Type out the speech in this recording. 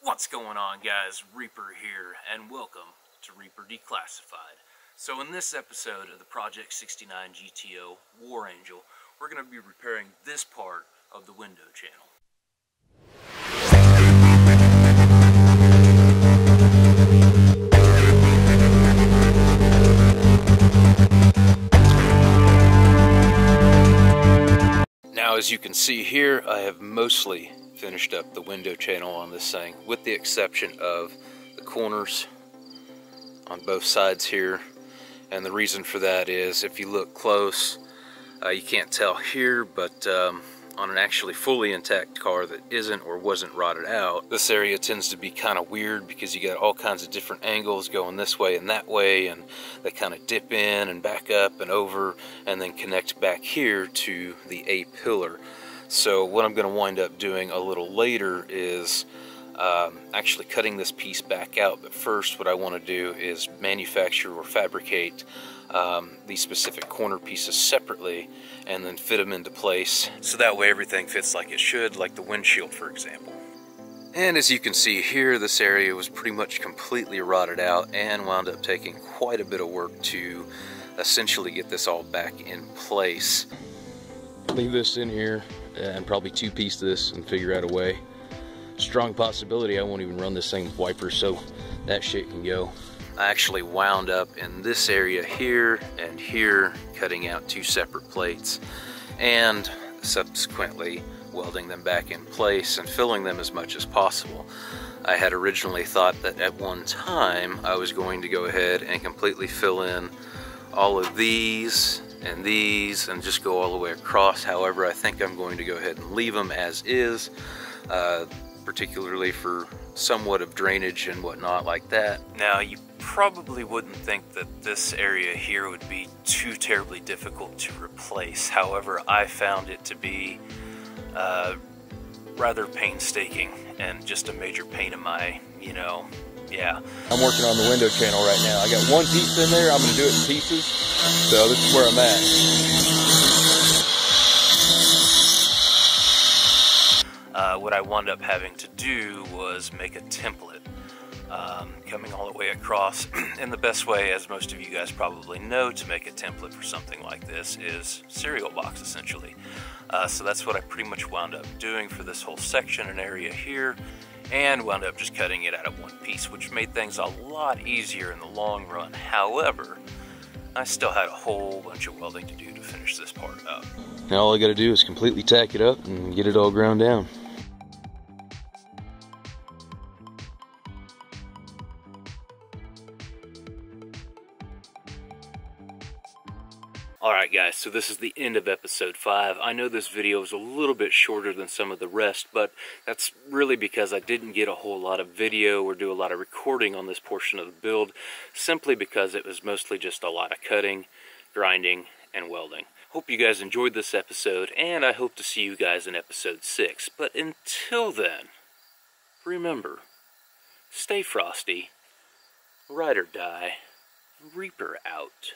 What's going on, guys? Reaper here, and welcome to Reaper Declassified. So in this episode of the Project 69 GTO War Angel, we're going to be repairing this part of the window channel. Now, as you can see here, I have mostly finished up the window channel on this thing, with the exception of the corners on both sides here. And the reason for that is, if you look close, you can't tell here, but on an actually fully intact car that isn't or wasn't rotted out, this area tends to be kind of weird because you got all kinds of different angles going this way and that way, and they kind of dip in and back up and over and then connect back here to the A pillar. So what I'm going to wind up doing a little later is actually cutting this piece back out. But first, what I want to do is manufacture or fabricate these specific corner pieces separately and then fit them into place, so that way everything fits like it should, like the windshield, for example. And as you can see here, this area was pretty much completely rotted out and wound up taking quite a bit of work to essentially get this all back in place. Leave this in here and probably two-piece this and figure out a way. Strong possibility I won't even run this thing with wipers, so that shit can go. I actually wound up in this area here and here, cutting out two separate plates and subsequently welding them back in place and filling them as much as possible. I had originally thought that at one time I was going to go ahead and completely fill in all of these and just go all the way across. However, I think I'm going to go ahead and leave them as is, particularly for somewhat of drainage and whatnot like that. Now, you probably wouldn't think that this area here would be too terribly difficult to replace. However, I found it to be rather painstaking and just a major pain in my, yeah. I'm working on the window channel right now. I got one piece in there. I'm going to do it in pieces. So this is where I'm at. What I wound up having to do was make a template coming all the way across. And the best way, as most of you guys probably know, to make a template for something like this is cereal box, essentially. So that's what I pretty much wound up doing for this whole section and area here, and wound up just cutting it out of one piece, which made things a lot easier in the long run. However, I still had a whole bunch of welding to do to finish this part up. Now all I got to do is completely tack it up and get it all ground down. Alright guys, so this is the end of episode 5. I know this video is a little bit shorter than some of the rest, but that's really because I didn't get a whole lot of video or do a lot of recording on this portion of the build, simply because it was mostly just a lot of cutting, grinding, and welding. Hope you guys enjoyed this episode, and I hope to see you guys in episode 6. But until then, remember, stay frosty, ride or die, Reaper out.